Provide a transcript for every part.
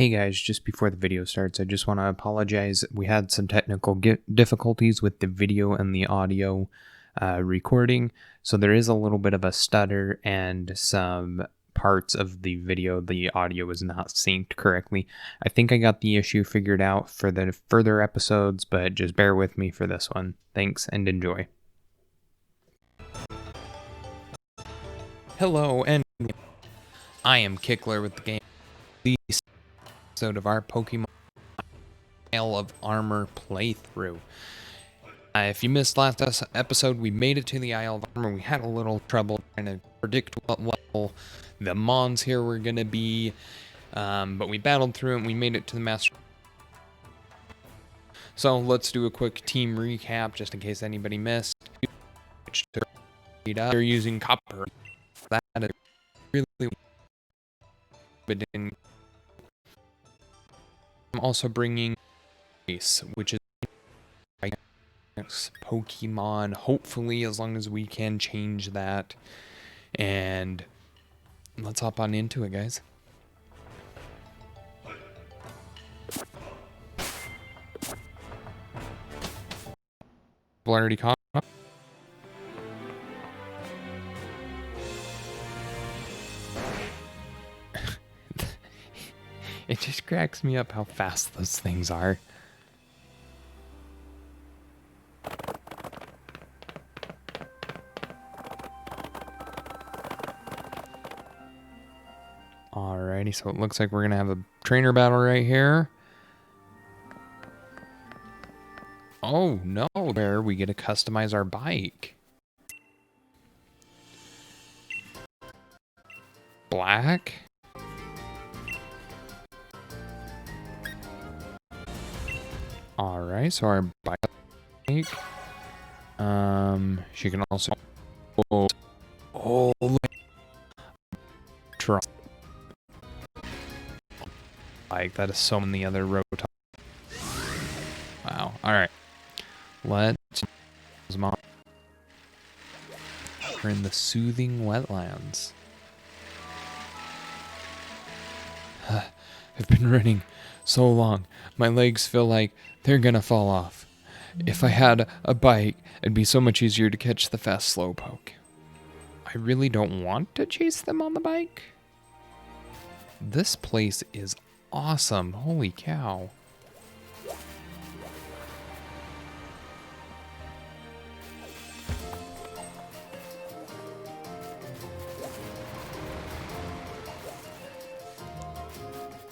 Hey guys, just before the video starts, I just want to apologize. We had some technical difficulties with the video and the audio recording, so there is a little bit of a stutter and some parts of the video, the audio is not synced correctly. I think I got the issue figured out for the further episodes, but just bear with me for this one. Thanks and enjoy. Hello, and I am Kickler with the game. Episode of our Pokemon Isle of Armor playthrough. If you missed last episode, we made it to the Isle of Armor. We had a little trouble trying to predict what level the Mons here were going to be, but we battled through it and we made it to the Master. So let's do a quick team recap just in case anybody missed. They're using copper. That is really, but didn't. I'm also bringing Ace, which is next Pokemon, hopefully, as long as we can change that. And let's hop on into it, guys. People already caught up. It just cracks me up how fast those things are. Alrighty, so it looks like we're gonna have a trainer battle right here. Oh no, there we get to customize our bike. Black. Alright, so our bike. She can also. Oh, like that is so in the other row. Wow. Alright. Let's. We're in the soothing wetlands. I've been running so long. My legs feel like they're gonna fall off. If I had a bike, it'd be so much easier to catch the fast slowpoke. I really don't want to chase them on the bike. This place is awesome. Holy cow.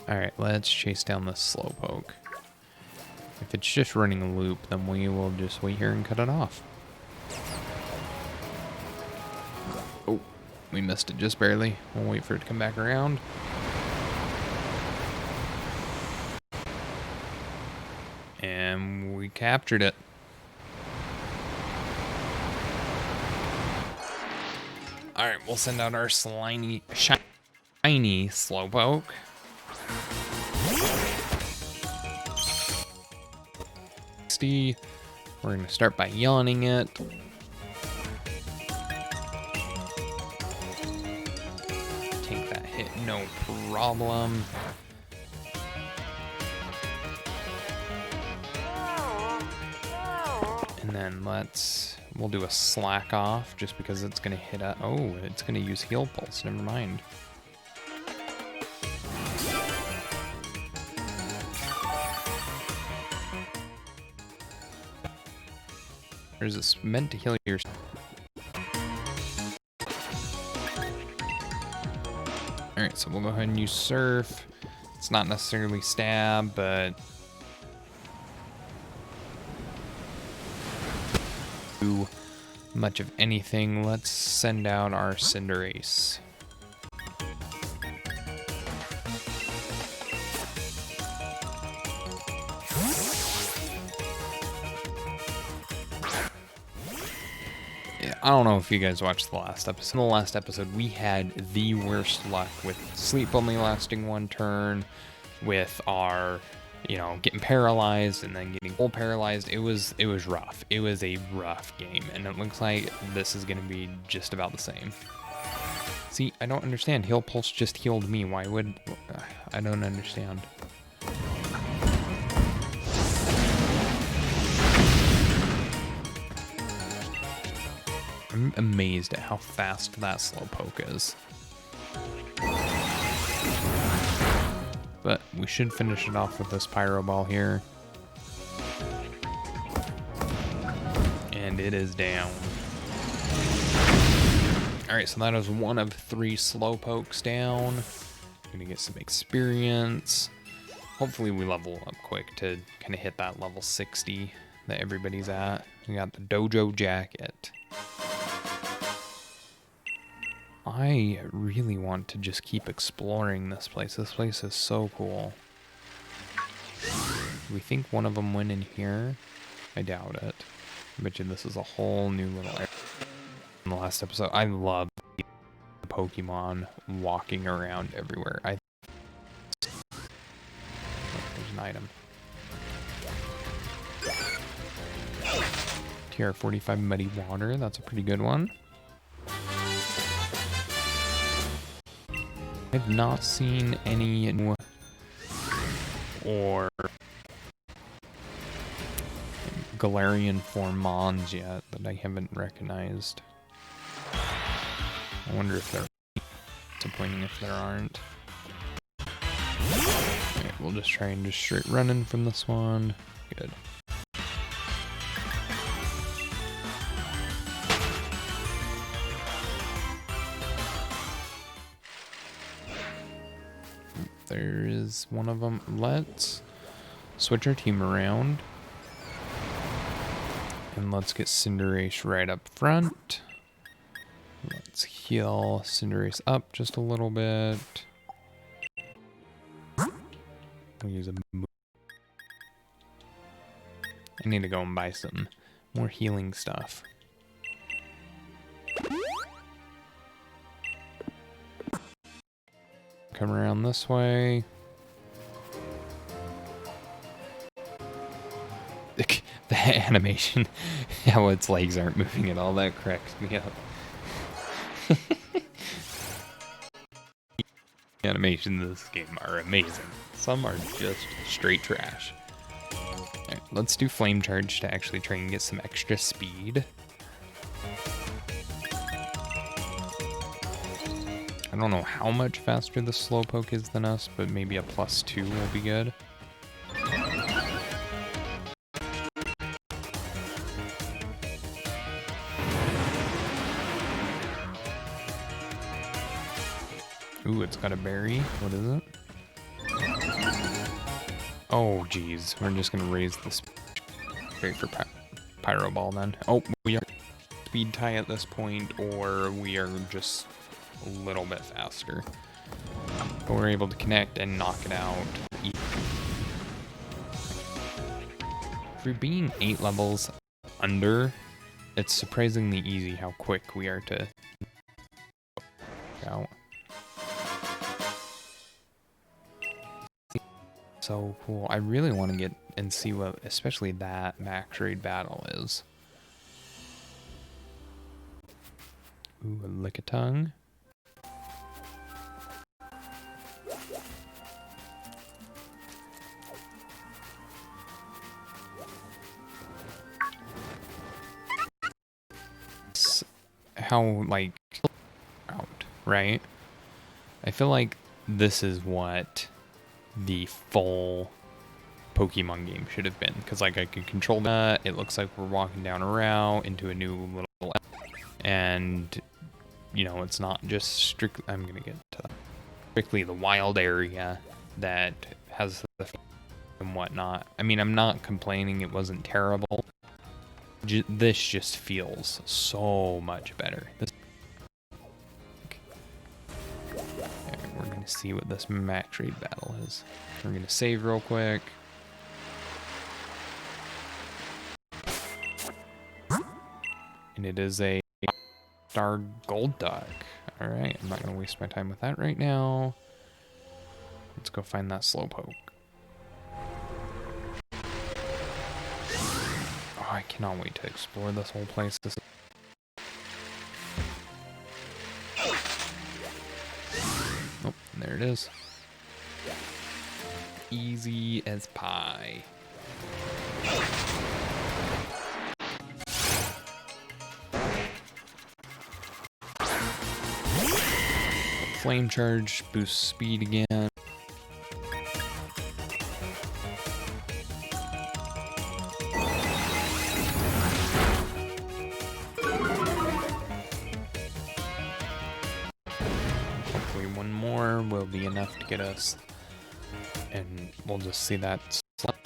Alright, let's chase down this slowpoke. If it's just running a loop, then we will just wait here and cut it off. Oh, we missed it just barely. We'll wait for it to come back around. And we captured it. Alright, we'll send out our shiny slowpoke. We're going to start by yawning it. Take that hit, no problem. And then we'll do a slack off just because it's going to hit a, oh, it's going to use heal pulse, never mind. Or is this meant to heal your... Alright, so we'll go ahead and use Surf. It's not necessarily stab, but... do much of anything. Let's send out our Cinderace. I don't know if you guys watched the last episode. In the last episode, we had the worst luck with sleep only lasting one turn, with our, getting paralyzed and then getting full paralyzed. It was rough. It was a rough game, and it looks like this is going to be just about the same. See, I don't understand. Heal Pulse just healed me. Why would... I don't understand. I'm amazed at how fast that Slowpoke is. But we should finish it off with this Pyro Ball here. And it is down. Alright, so that is one of 3 Slowpokes down. Gonna get some experience. Hopefully we level up quick to kind of hit that level 60 that everybody's at. We got the Dojo Jacket. I really want to just keep exploring this place. This place is so cool. Do we think one of them went in here? I doubt it. I bet you this is a whole new little area. In the last episode, I love the Pokemon walking around everywhere. Oh, there's an item. TR45 Muddy Water, that's a pretty good one. I've not seen any new or Galarian Formons yet that I haven't recognized. I wonder if they're disappointing if there aren't. Alright, we'll just try and just straight running from this one. Good. There is one of them. Let's switch our team around. And let's get Cinderace right up front. Let's heal Cinderace up just a little bit. We'll use a move. I need to go and buy some more healing stuff. Come around this way. The animation, how its legs aren't moving at all, that cracks me up. The animations in this game are amazing. Some are just straight trash. Alright, let's do Flame Charge to actually try and get some extra speed. I don't know how much faster the Slowpoke is than us, but maybe a +2 will be good. Ooh, it's got a berry. What is it? Oh, geez. We're just going to raise this straight for Pyro Ball then. Oh, we are speed tie at this point, or we are just a little bit faster. But we're able to connect and knock it out. For being 8 levels under, it's surprisingly easy how quick we are to out. So cool. I really want to get and see what, especially that max raid battle is. Ooh, a Lickitung. How, like, out, right? I feel like this is what the full Pokemon game should have been, because like I could control that. It looks like we're walking down a route into a new little, and you know, it's not just strictly, I'm gonna get to that, strictly the wild area that has the and whatnot. I mean, I'm not complaining, it wasn't terrible. This just feels so much better. We're going to see what this max raid battle is. We're going to save real quick. And it is a Star Gold Duck. Alright, I'm not going to waste my time with that right now. Let's go find that Slowpoke. Oh, I cannot wait to explore this whole place. There it is. Easy as pie. Flame charge, boosts speed again. Hopefully one more will be enough to get us, and we'll just see that slap.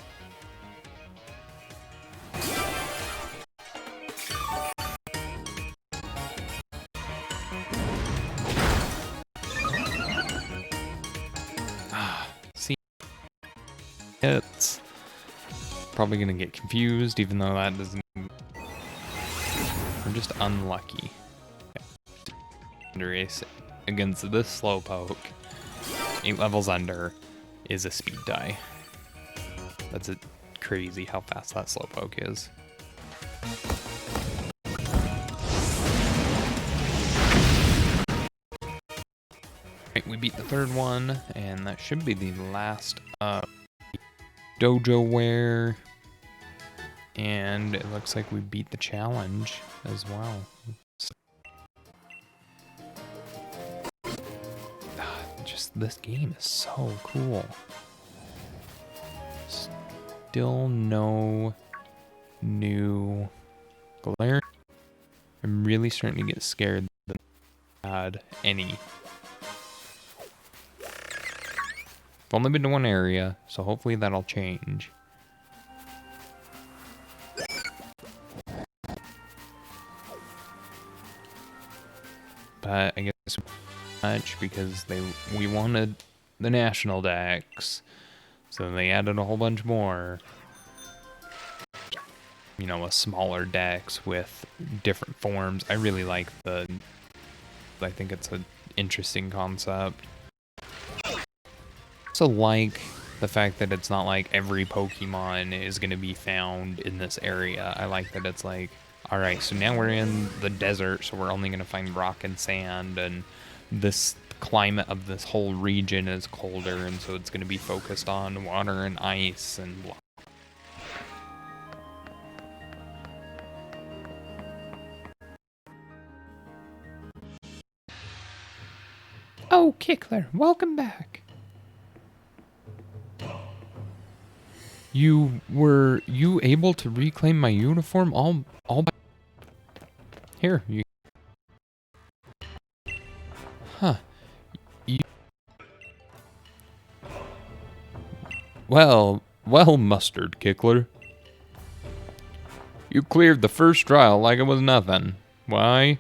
See, it's probably gonna get confused, even though that doesn't. We're just unlucky. Race against this slowpoke, 8 levels under, is a speed die. That's crazy how fast that slowpoke is. Right, we beat the third one, and that should be the last dojo wear. And it looks like we beat the challenge as well. Just this game is so cool. Still no new glare. I'm really starting to get scared that I had any. I've only been to one area, so hopefully that'll change. But I guess much because we wanted the national decks, so they added a whole bunch more. You know, a smaller decks with different forms. I really like I think it's an interesting concept. I also like the fact that it's not like every Pokemon is going to be found in this area. I like that it's like, alright, so now we're in the desert, so we're only going to find rock and sand, and this climate of this whole region is colder, and so it's going to be focused on water and ice and blah. Oh, Kickler, welcome back. Were you able to reclaim my uniform all by... Here, you... Huh. Well, Mustard Kickler. You cleared the first trial like it was nothing. Why?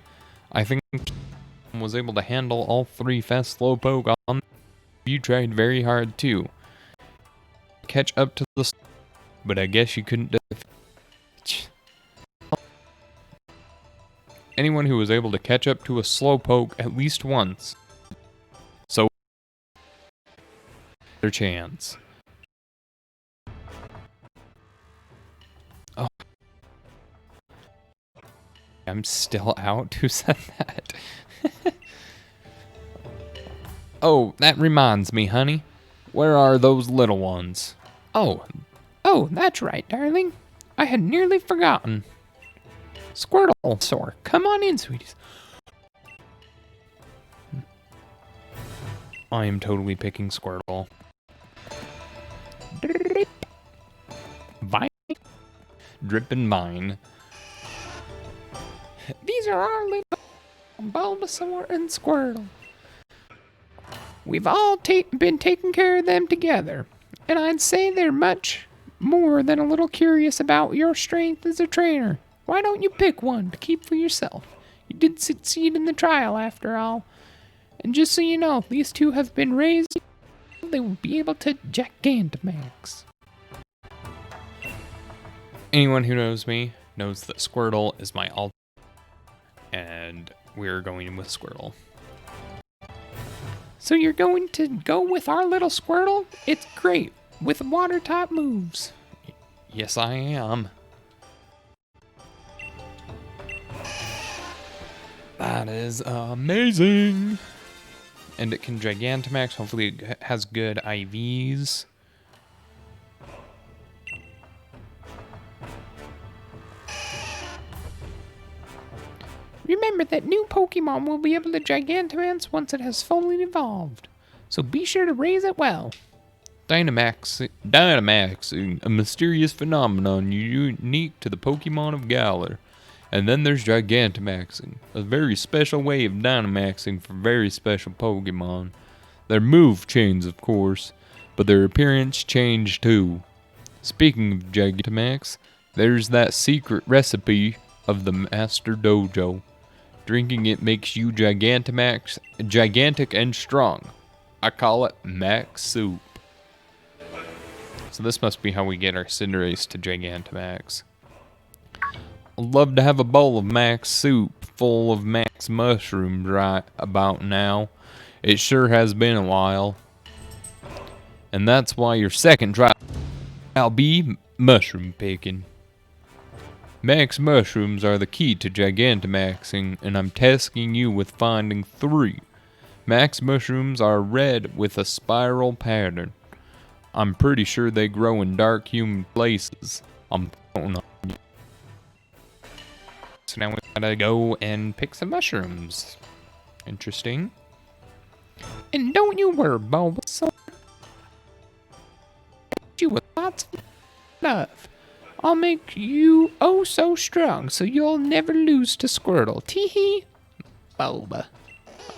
I think I was able to handle all 3 fast slowpoke on. You tried very hard too. Catch up to the... But I guess you couldn't defeat... Anyone who was able to catch up to a slowpoke at least once. So... their chance. Oh. I'm still out? Who said that? Oh, that reminds me, honey. Where are those little ones? Oh, that's right, darling. I had nearly forgotten. Squirtle, come on in, sweeties. I am totally picking Squirtle. Vine? Drip and Vine. These are our little Bulbasaur and Squirtle. We've all been taking care of them together, and I'd say they're much more than a little curious about your strength as a trainer. Why don't you pick one to keep for yourself? You did succeed in the trial after all. And just so you know, these 2 have been raised. They will be able to Gigantamax. Anyone who knows me knows that Squirtle is my alt, and we're going with Squirtle. So you're going to go with our little Squirtle? It's great, with water-type moves. Yes, I am. That is amazing. And it can Gigantamax. Hopefully it has good IVs. Remember that new Pokemon will be able to Gigantamax once it has fully evolved. So be sure to raise it well. Dynamaxing, a mysterious phenomenon unique to the Pokemon of Galar. And then there's Gigantamaxing, a very special way of Dynamaxing for very special Pokemon. Their move change, of course, but their appearance change too. Speaking of Gigantamax, there's that secret recipe of the Master Dojo. Drinking it makes you Gigantamax, gigantic and strong. I call it Max Soup. So this must be how we get our Cinderace to Gigantamax. I'd love to have a bowl of Max Soup full of Max Mushrooms right about now. It sure has been a while. And that's why your second try will be mushroom picking. Max Mushrooms are the key to Gigantamaxing, and I'm tasking you with finding 3. Max Mushrooms are red with a spiral pattern. I'm pretty sure they grow in dark, humid places. I'm counting on you. So now we gotta go and pick some mushrooms. Interesting. And don't you worry, Bulbasaur. You with lots of love. I'll make you oh so strong so you'll never lose to Squirtle. Teehee. Bulba.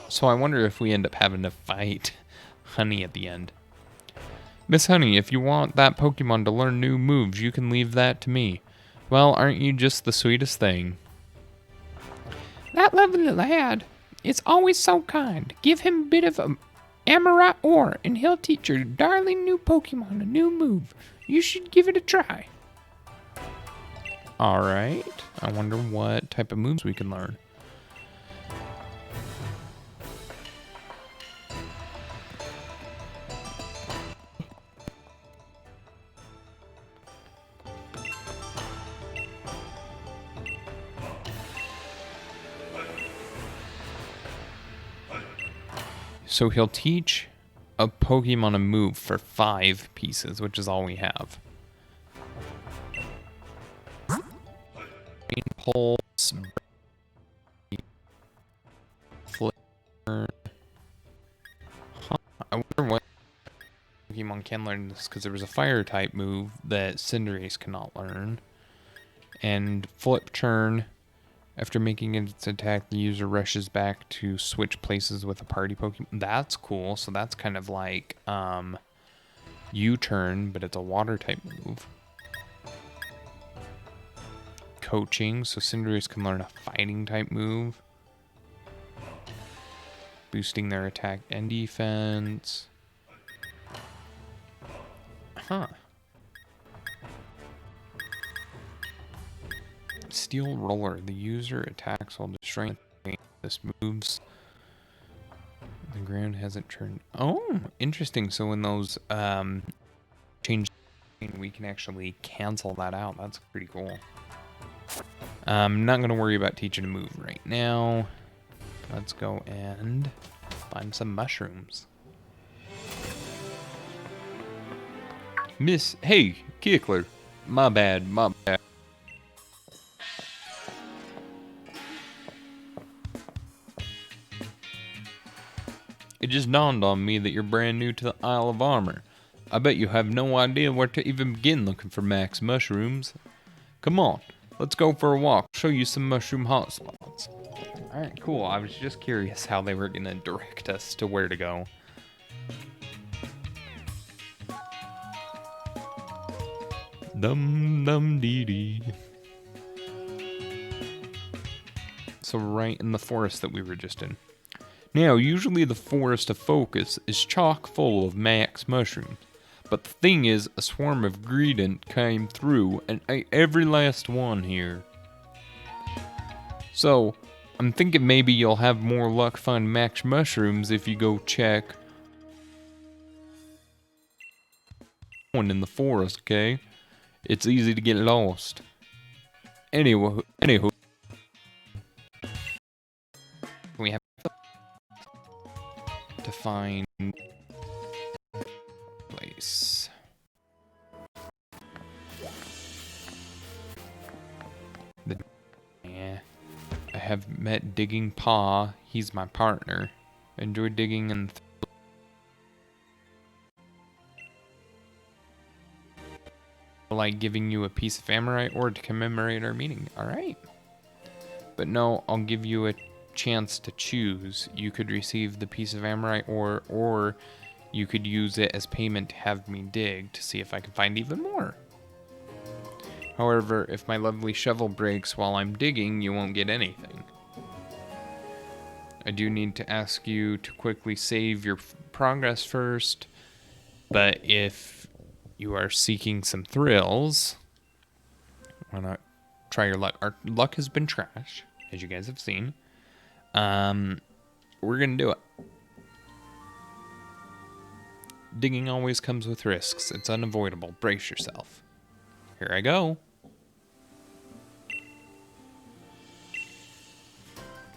So I wonder if we end up having to fight Honey at the end. Miss Honey, if you want that Pokemon to learn new moves, you can leave that to me. Well, aren't you just the sweetest thing? That lovely lad is always so kind. Give him a bit of Amaranth ore, and he'll teach your darling new Pokemon a new move. You should give it a try. Alright. I wonder what type of moves we can learn. So he'll teach a Pokemon a move for 5 pieces, which is all we have. Pulse, Flip. Huh. I wonder what Pokemon can learn this, because there was a fire type move that Cinderace cannot learn. And Flip Turn. After making its attack, the user rushes back to switch places with a party Pokemon. That's cool. So that's kind of like U-turn, but it's a water type move. Coaching, so Cinderace can learn a fighting type move. Boosting their attack and defense. Huh. Steel Roller. The user attacks while destroying. This moves. The ground hasn't turned. Oh, interesting. So when those change, we can actually cancel that out. That's pretty cool. I'm not going to worry about teaching a move right now. Let's go and find some mushrooms. Hey, Kickler. My bad. It just dawned on me that you're brand new to the Isle of Armor. I bet you have no idea where to even begin looking for Max Mushrooms. Come on, let's go for a walk. Show you some mushroom hotspots. Alright, cool. I was just curious how they were going to direct us to where to go. Dum dum dee dee. So right in the forest that we were just in. Now, usually the forest of Focus is chock full of Max Mushrooms. But the thing is, a swarm of Greedent came through and ate every last one here. So, I'm thinking maybe you'll have more luck finding Max Mushrooms if you go check one in the forest, okay? It's easy to get lost. Anywho, we have to find place. Yeah. I have met Digging Paw. He's my partner. Enjoy digging and like giving you a piece of Amorite ore to commemorate our meeting. Alright. But no, I'll give you a chance to choose. You could receive the piece of Amorite ore, or you could use it as payment to have me dig to see if I can find even more. However, if my lovely shovel breaks while I'm digging, you won't get anything. I do need to ask you to quickly save your progress first, but if you are seeking some thrills, why not try your luck? Our luck has been trash, as you guys have seen. We're gonna do it. Digging always comes with risks. It's unavoidable. Brace yourself. Here I go.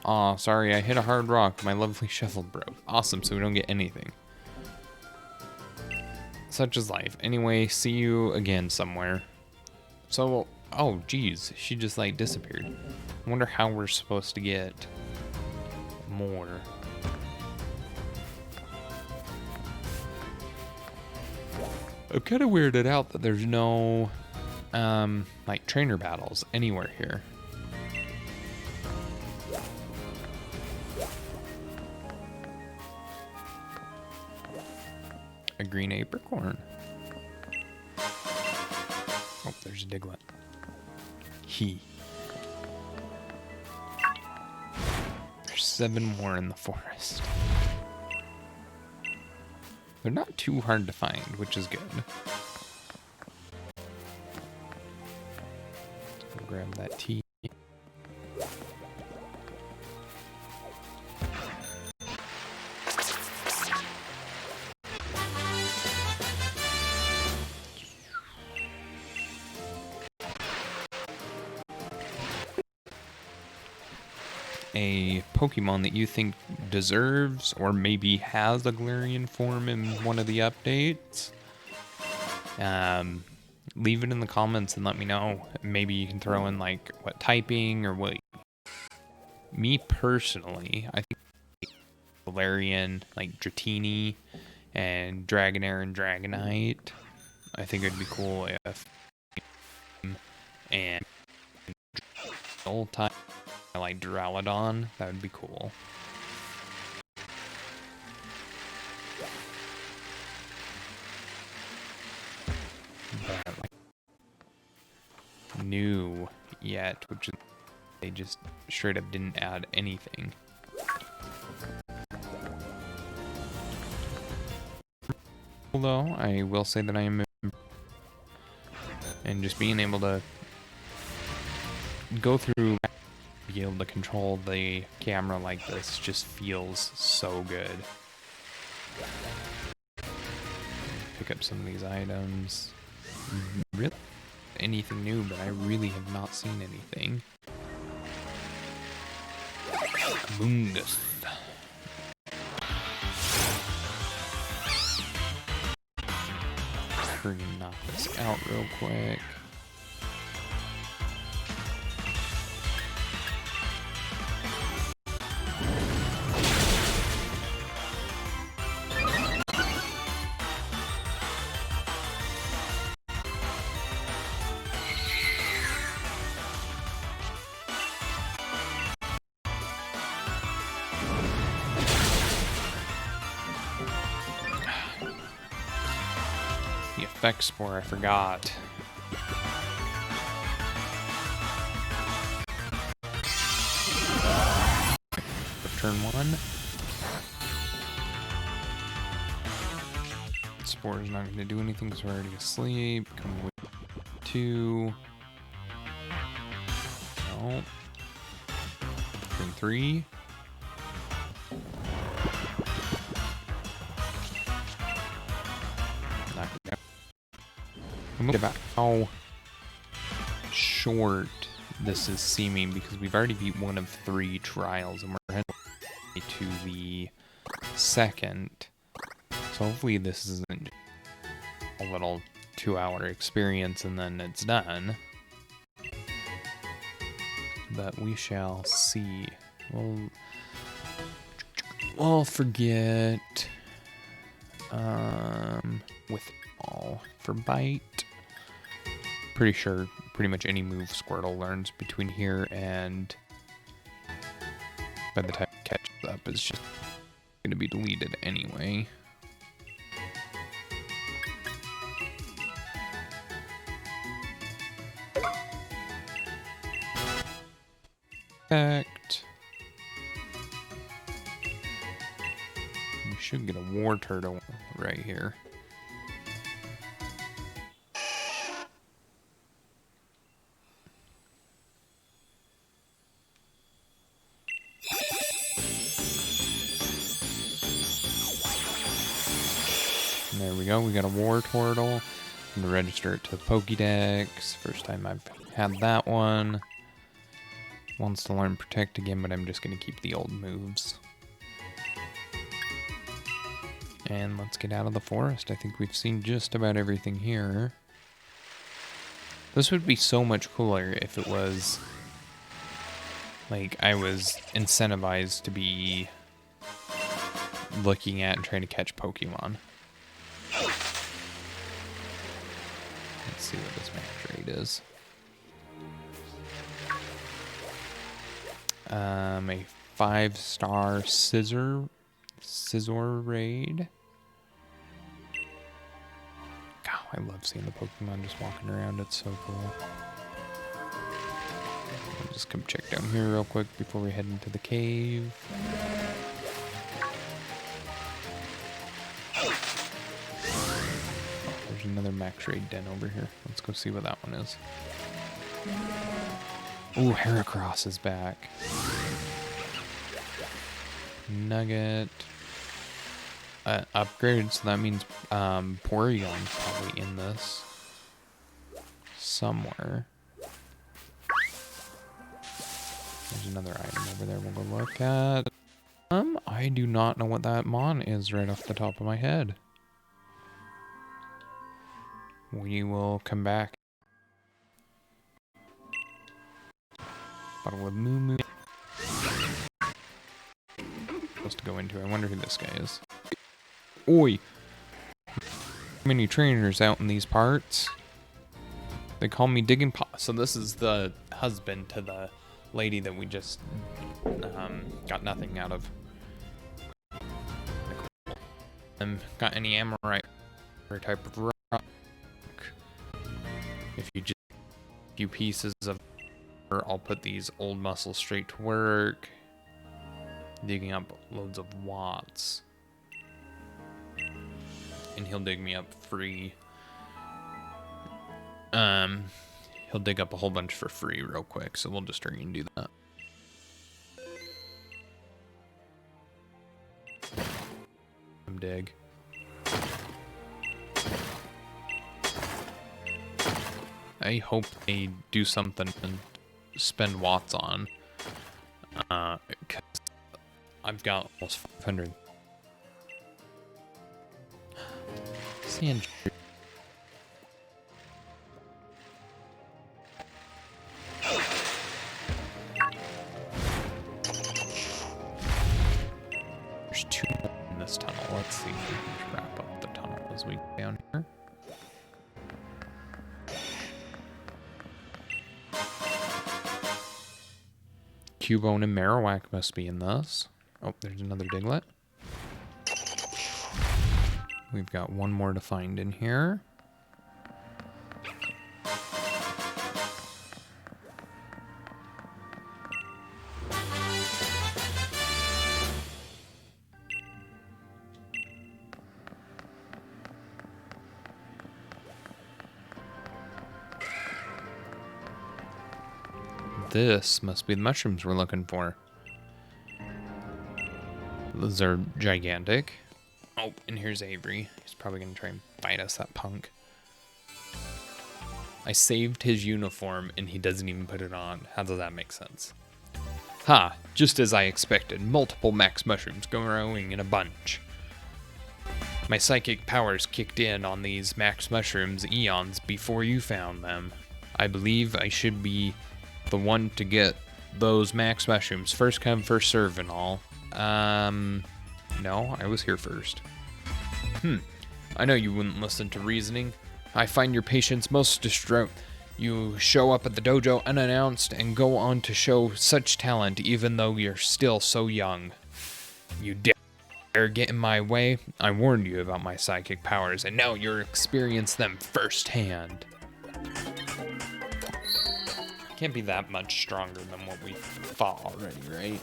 Aw, sorry, I hit a hard rock. My lovely shovel broke. Awesome, so we don't get anything. Such is life. Anyway, see you again somewhere. So, oh, geez, she just, like, disappeared. I wonder how we're supposed to get more. I'm kind of weirded out that there's no, like, trainer battles anywhere here. A green apricorn. Oh, there's a Diglett. There's 7 more in the forest. They're not too hard to find, which is good. Let's go grab that tea. A Pokemon that you think deserves or maybe has a Galarian form in one of the updates, leave it in the comments and let me know. Maybe you can throw in like what typing or what. Me personally, I think Galarian, like Dratini and Dragonair and Dragonite. I think it'd be cool if and old type like Duraludon, that would be cool. But like, new yet, which is they just straight up didn't add anything. Although I will say that I am, and just being able to go through, be able to control the camera like this just feels so good. Pick up some of these items. Really? Anything new, but I really have not seen anything. Mungus. We're gonna knock this out real quick. Effect Spore, I forgot. For turn 1. Spore is not going to do anything because we're already asleep. Come with 2. No. Turn 3. About how short this is seeming because we've already beat one of 3 trials and we're heading to the second. So hopefully this isn't a little 2-hour experience and then it's done. But we shall see. We'll forget withdrawal for bite. Pretty sure pretty much any move Squirtle learns between here and by the time it catches up is just going to be deleted anyway. Perfect. We should get a war turtle right here. And there we go, we got a war turtle. I'm gonna register it to the Pokédex. First time I've had that one. Wants to learn Protect again, but I'm just gonna keep the old moves. And let's get out of the forest. I think we've seen just about everything here. This would be so much cooler if it was like I was incentivized to be looking at and trying to catch Pokemon. Let's see what this match rate is. A 5-star Scizor raid. God, I love seeing the Pokemon just walking around. It's so cool. I'll just come check down here real quick before we head into the cave. Oh, there's another max raid den over here. Let's go see what that one is. Ooh, Heracross is back. Nugget. Upgrade, so that means Porygon's probably in this. Somewhere. There's another item over there we'll go look at. I do not know what that Mon is right off the top of my head. We will come back. Bottle of Moo Moo. Supposed to go into. I wonder who this guy is. Oi! Many trainers out in these parts. They call me Diggin' Pot. So this is the husband to the lady that we just got nothing out of. Got any Amorite or type of rock? If you just a few pieces of, I'll put these old muscles straight to work. Digging up loads of watts. And he'll dig me up free. He'll dig up a whole bunch for free real quick, so we'll just hurry and do that. Dig. I hope they do something and spend watts on. Because I've got almost 500. Sand. There's 2 in this tunnel. Let's see if we can wrap up the tunnel as we go down here. Cubone and Marowak must be in this. Oh, there's another Diglett. We've got one more to find in here. This must be the mushrooms we're looking for. Those are gigantic. Oh, and here's Avery. He's probably going to try and fight us, that punk. I saved his uniform and he doesn't even put it on. How does that make sense? Ha! Just as I expected, multiple max mushrooms growing in a bunch. My psychic powers kicked in on these max mushrooms eons before you found them. I believe I should be the one to get those max mushrooms. First come, first serve and all. No, I was here first. I know you wouldn't listen to reasoning. I find your patience most distraught. You show up at the dojo unannounced and go on to show such talent even though you're still so young. You dare get in my way? I warned you about my psychic powers and now you're experiencing them firsthand. Can't be that much stronger than what we fought already, right?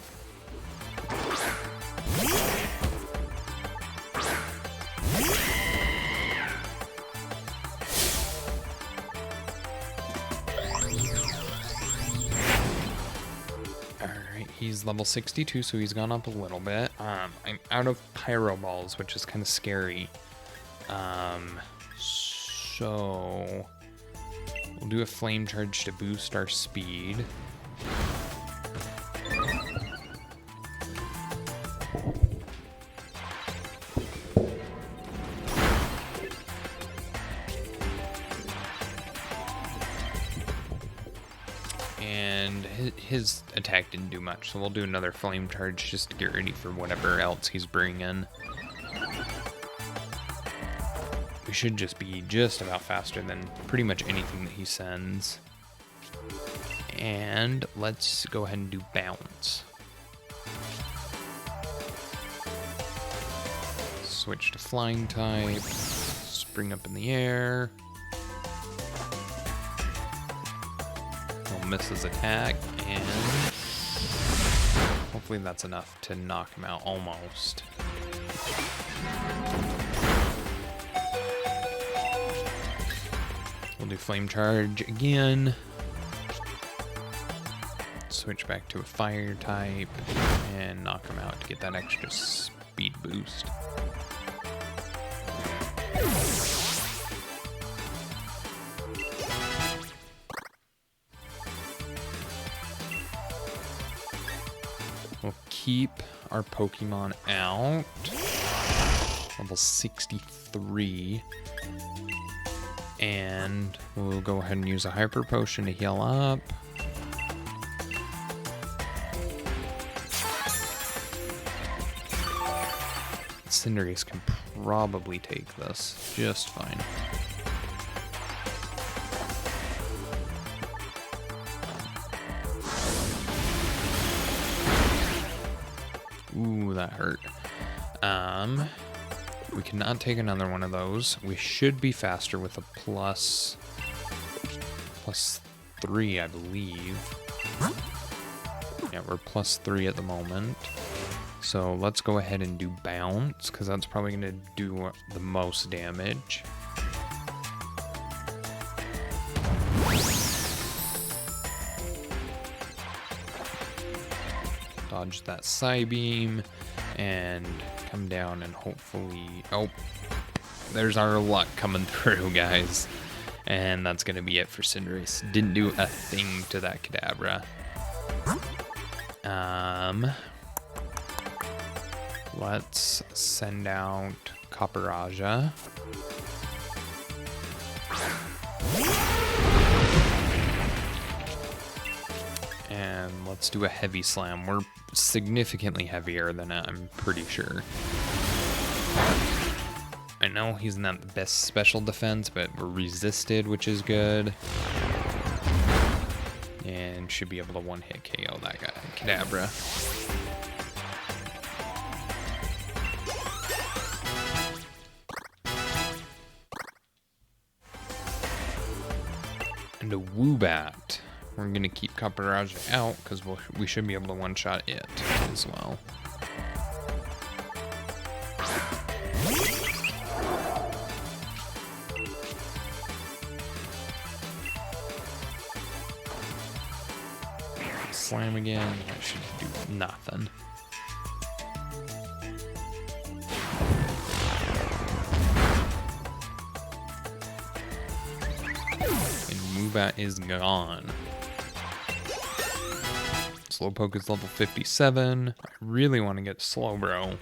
Alright, he's level 62, so he's gone up a little bit. I'm out of pyro balls, which is kind of scary. So we'll do a flame charge to boost our speed. And his attack didn't do much, so we'll do another flame charge just to get ready for whatever else he's bringing. We should just be just about faster than pretty much anything that he sends. And let's go ahead and do bounce. Switch to flying type, spring up in the air. He'll miss his attack, and hopefully that's enough to knock him out almost. We'll do flame charge again. Switch back to a fire type and knock him out to get that extra speed boost. We'll keep our Pokemon out. Level 63. And we'll go ahead and use a Hyper Potion to heal up. Cinderace can probably take this just fine. Ooh, that hurt. We cannot take another one of those. We should be faster with a plus 3, I believe. Yeah, we're plus 3 at the moment. So let's go ahead and do bounce, because that's probably going to do the most damage. Dodge that Psybeam and come down and hopefully... Oh, there's our luck coming through, guys. And that's going to be it for Cinderace. Didn't do a thing to that Kadabra. Let's send out Copperajah. And let's do a heavy slam. We're significantly heavier than it, I'm pretty sure. I know he's not the best special defense, but we're resisted, which is good. And should be able to one-hit KO that guy, Kadabra. And a Woobat. We're going to keep Copperajah out because we should be able to one-shot it as well. Slam again. That should do nothing. And Woobat is gone. Slowpoke is level 57. I really want to get Slowbro.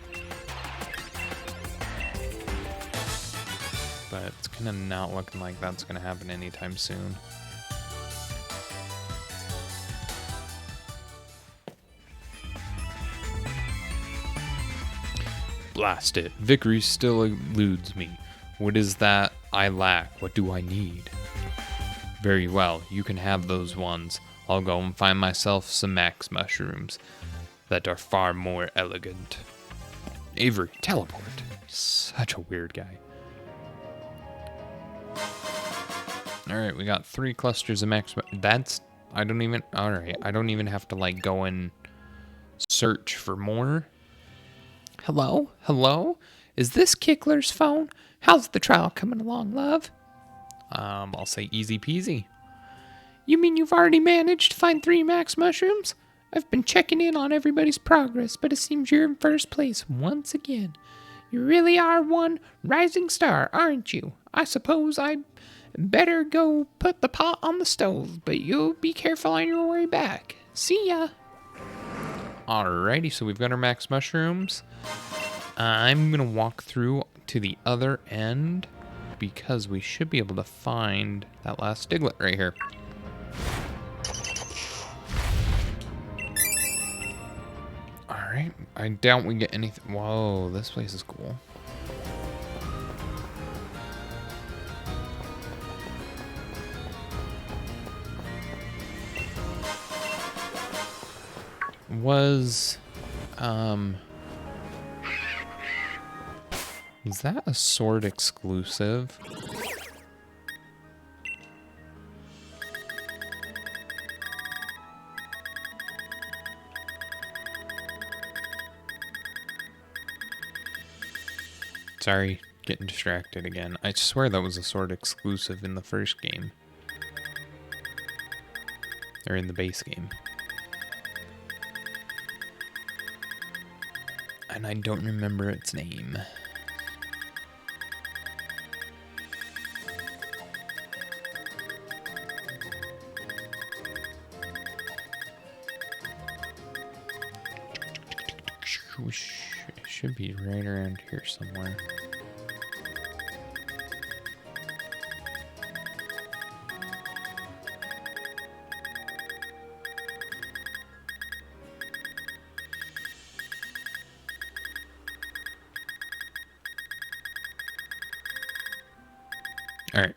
But it's kind of not looking like that's going to happen anytime soon. Blast it. Vickery still eludes me. What is that I lack? What do I need? Very well, you can have those ones. I'll go and find myself some max mushrooms that are far more elegant. Avery, teleport. Such a weird guy. Alright, we got 3 clusters of max. Alright, I don't even have to like go and search for more. Hello? Hello? Is this Kickler's phone? How's the trial coming along, love? I'll say easy peasy. You mean you've already managed to find 3 max mushrooms? I've been checking in on everybody's progress, but it seems you're in first place once again. You really are one rising star, aren't you? I suppose I better go put the pot on the stove, but you'll be careful on your way back. See ya. Alrighty, so we've got our max mushrooms. I'm gonna walk through to the other end because we should be able to find that last Diglett right here. Alright, I doubt we get anything. Whoa, this place is cool. Is that a sword exclusive? Sorry, getting distracted again. I swear that was a sword exclusive in the first game. Or in the base game. And I don't remember its name. It should be right around here somewhere. Alright,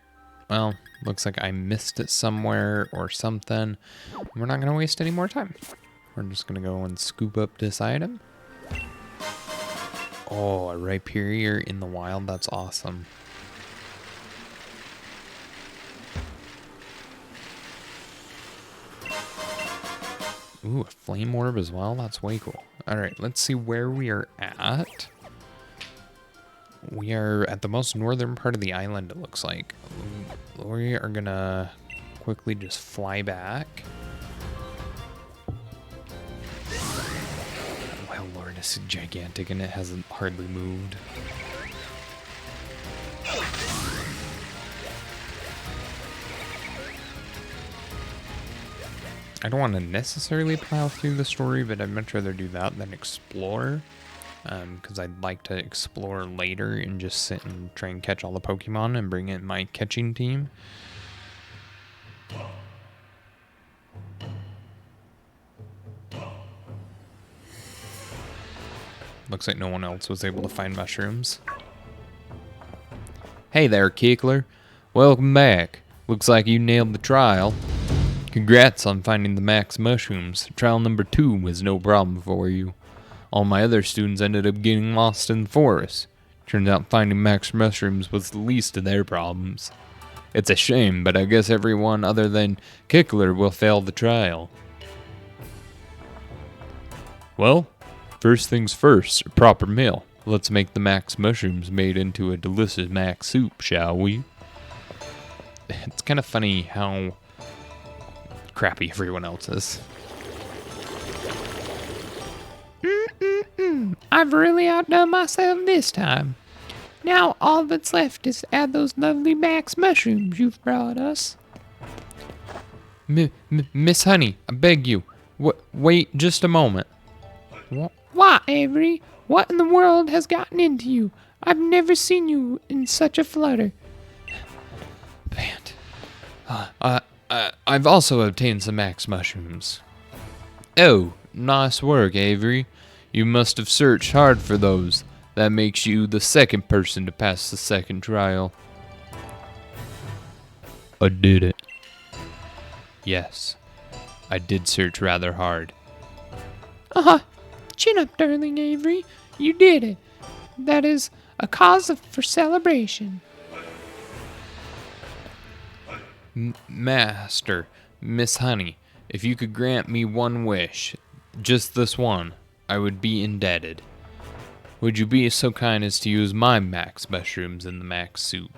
well, looks like I missed it somewhere or something. We're not going to waste any more time. We're just going to go and scoop up this item. Oh, a Rhyperior in the wild, that's awesome. Ooh, a Flame Orb as well, that's way cool. Alright, let's see where we are at. We are at the most northern part of the island, it looks like. We are gonna quickly just fly back. Well, Lord, this is gigantic and it hasn't hardly moved. I don't want to necessarily plow through the story, but I'd much rather do that than explore. Because I'd like to explore later and just sit and try and catch all the Pokemon and bring in my catching team. Looks like no one else was able to find mushrooms. Hey there, Kickler. Welcome back. Looks like you nailed the trial. Congrats on finding the max mushrooms. Trial number 2 was no problem for you. All my other students ended up getting lost in the forest. Turns out finding max mushrooms was the least of their problems. It's a shame, but I guess everyone other than Kickler will fail the trial. Well, first things first, a proper meal. Let's make the max mushrooms made into a delicious max soup, shall we? It's kind of funny how crappy everyone else is. I've really outdone myself this time. Now all that's left is to add those lovely max mushrooms you've brought us. Miss Honey, I beg you, Wait just a moment. What, Avery? What in the world has gotten into you? I've never seen you in such a flutter. Pant. I've also obtained some max mushrooms. Oh, nice work, Avery. You must have searched hard for those. That makes you the second person to pass the second trial. I did it. Yes, I did search rather hard. Chin up, darling Avery. You did it. That is a cause for celebration. Master, Miss Honey, if you could grant me one wish, just this one, I would be indebted. Would you be so kind as to use my max mushrooms in the max soup?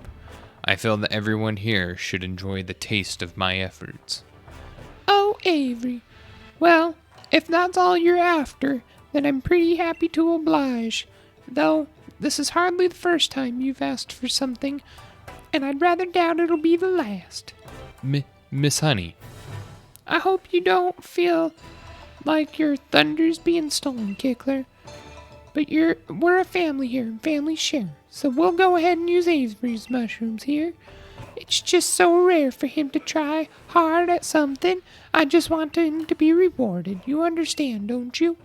I feel that everyone here should enjoy the taste of my efforts. Oh, Avery. Well, if that's all you're after, then I'm pretty happy to oblige. Though, this is hardly the first time you've asked for something, and I'd rather doubt it'll be the last. Miss Honey. I hope you don't feel like your thunder's being stolen, Kickler. But we're a family here, and families share. So we'll go ahead and use Avery's mushrooms here. It's just so rare for him to try hard at something. I just want him to be rewarded. You understand, don't you?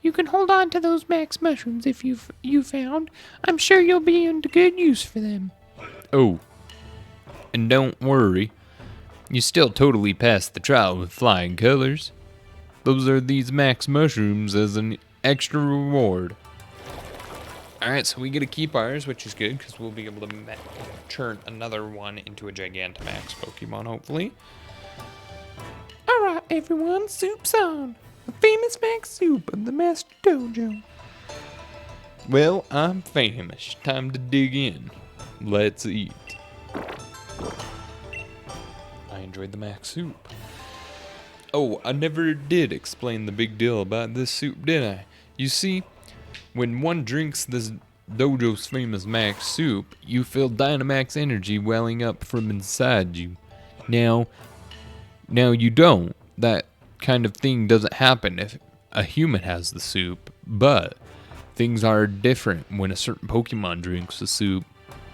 You can hold on to those max mushrooms if you found. I'm sure you'll be into good use for them. Oh, and don't worry. You still totally passed the trial with flying colors. Those are these max mushrooms as an extra reward. Alright, so we get to keep ours, which is good, because we'll be able to turn another one into a Gigantamax Pokemon, hopefully. Alright, everyone, soup's on. The famous max soup of the Master Dojo. Well, I'm famous. Time to dig in. Let's eat. I enjoyed the max soup. Oh, I never did explain the big deal about this soup, did I? You see, when one drinks this dojo's famous max soup, you feel Dynamax energy welling up from inside you. Now you don't. That kind of thing doesn't happen if a human has the soup, but things are different when a certain Pokemon drinks the soup.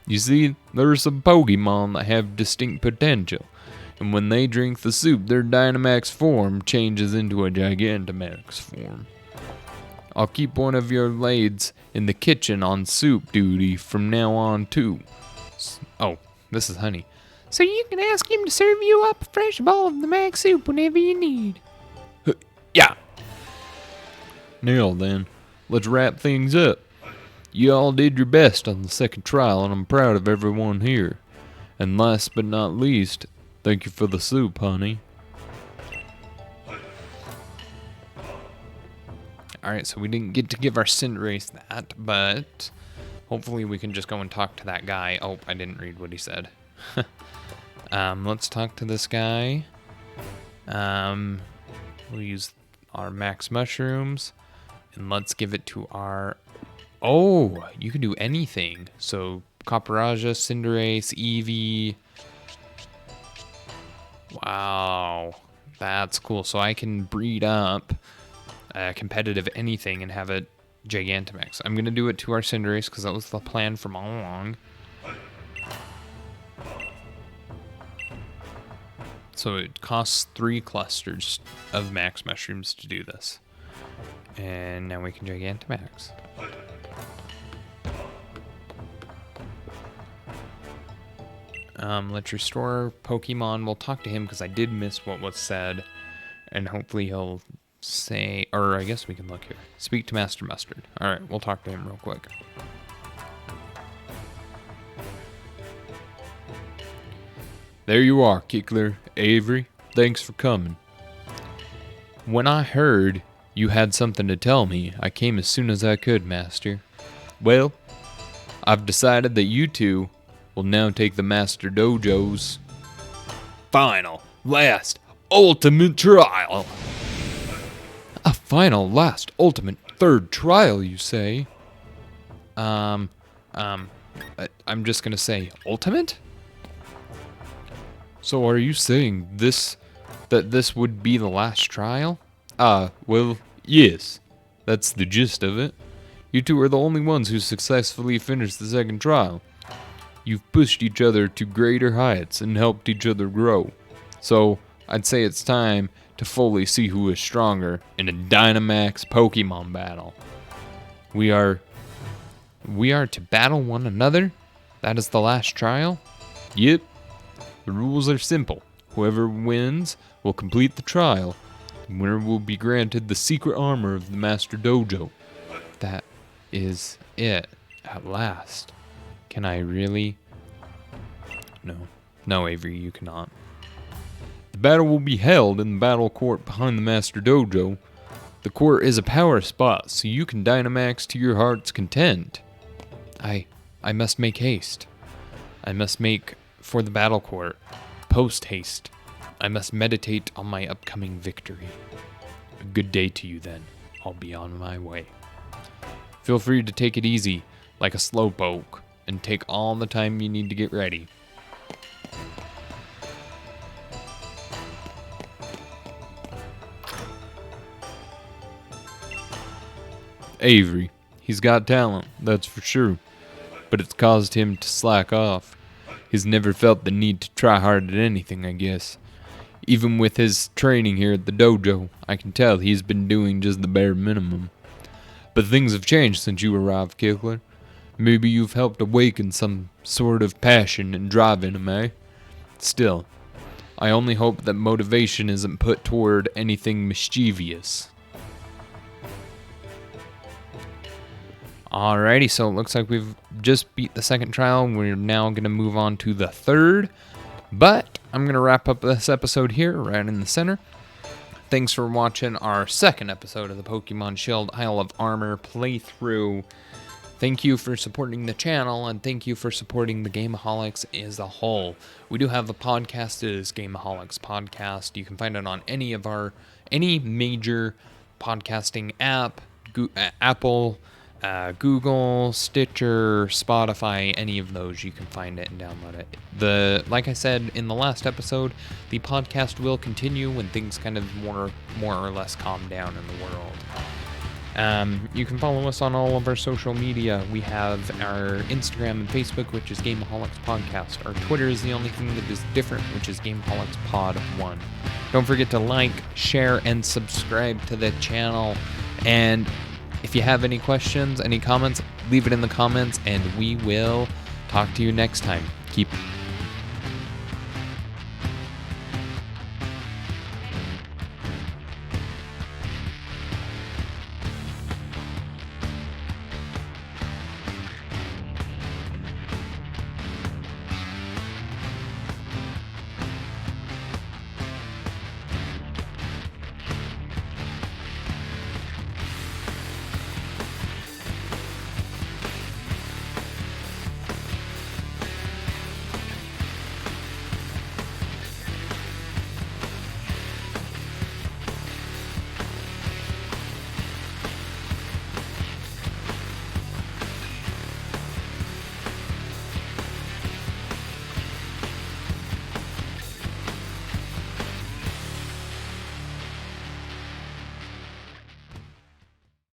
You see, there are some Pokemon that have distinct potential, and when they drink the soup, their Dynamax form changes into a Gigantamax form. I'll keep one of your lades in the kitchen on soup duty from now on, too. Oh, this is Honey. So you can ask him to serve you up a fresh bowl of the max soup whenever you need. Yeah. Now then, let's wrap things up. You all did your best on the second trial, and I'm proud of everyone here. And last but not least, thank you for the soup, Honey. Alright, so we didn't get to give our Cinderace that, but hopefully we can just go and talk to that guy. Oh, I didn't read what he said. Let's talk to this guy. We'll use our max mushrooms, and let's give it to our... Oh, you can do anything. So, Copperaja, Cinderace, Eevee. Wow, that's cool. So I can breed up competitive anything and have it Gigantamax. I'm going to do it to our Cinderace because that was the plan from all along. So it costs 3 clusters of max mushrooms to do this. And now we can Gigantamax. Let's restore Pokemon. We'll talk to him because I did miss what was said. And hopefully he'll say, or I guess we can look here. Speak to Master Mustard. Alright, we'll talk to him real quick. There you are, Kickler. Avery, thanks for coming. When I heard you had something to tell me, I came as soon as I could, Master. Well, I've decided that you two will now take the Master Dojo's final, last, ultimate trial. A final, last, ultimate, third trial, you say? I'm just gonna say ultimate? So are you saying that this would be the last trial? Well, yes. That's the gist of it. You two are the only ones who successfully finished the second trial. You've pushed each other to greater heights and helped each other grow. So, I'd say it's time to fully see who is stronger in a Dynamax Pokemon battle. We are to battle one another? That is the last trial? Yep. The rules are simple. Whoever wins will complete the trial. The winner will be granted the secret armor of the Master Dojo. That is it, at last. Can I really? No, Avery, you cannot. The battle will be held in the battle court behind the Master Dojo. The court is a power spot, so you can Dynamax to your heart's content. I must make haste. I must make for the battle court. Post haste. I must meditate on my upcoming victory. A good day to you then. I'll be on my way. Feel free to take it easy, like a slowpoke, and take all the time you need to get ready. Avery, he's got talent, that's for sure. But it's caused him to slack off. He's never felt the need to try hard at anything, I guess. Even with his training here at the dojo, I can tell he's been doing just the bare minimum. But things have changed since you arrived, Kickler. Maybe you've helped awaken some sort of passion and drive in him, eh? Still, I only hope that motivation isn't put toward anything mischievous. Alrighty, so it looks like we've just beat the second trial. We're now going to move on to the third. But I'm going to wrap up this episode here, right in the center. Thanks for watching our second episode of the Pokemon Shield Isle of Armor playthrough. Thank you for supporting the channel, and thank you for supporting the Gameaholics as a whole. We do have a podcast. It is Gameaholics Podcast. You can find it on any major podcasting app, Apple, Google, Stitcher, Spotify, any of those. You can find it and download it. Like I said in the last episode, the podcast will continue when things kind of more or less calm down in the world. You can follow us on all of our social media. We have our Instagram and Facebook, which is Gameaholicspodcast. Our Twitter is the only thing that is different, which is GameAholicspod1. Don't forget to like, share, and subscribe to the channel. And if you have any questions, any comments, leave it in the comments, and we will talk to you next time. Keep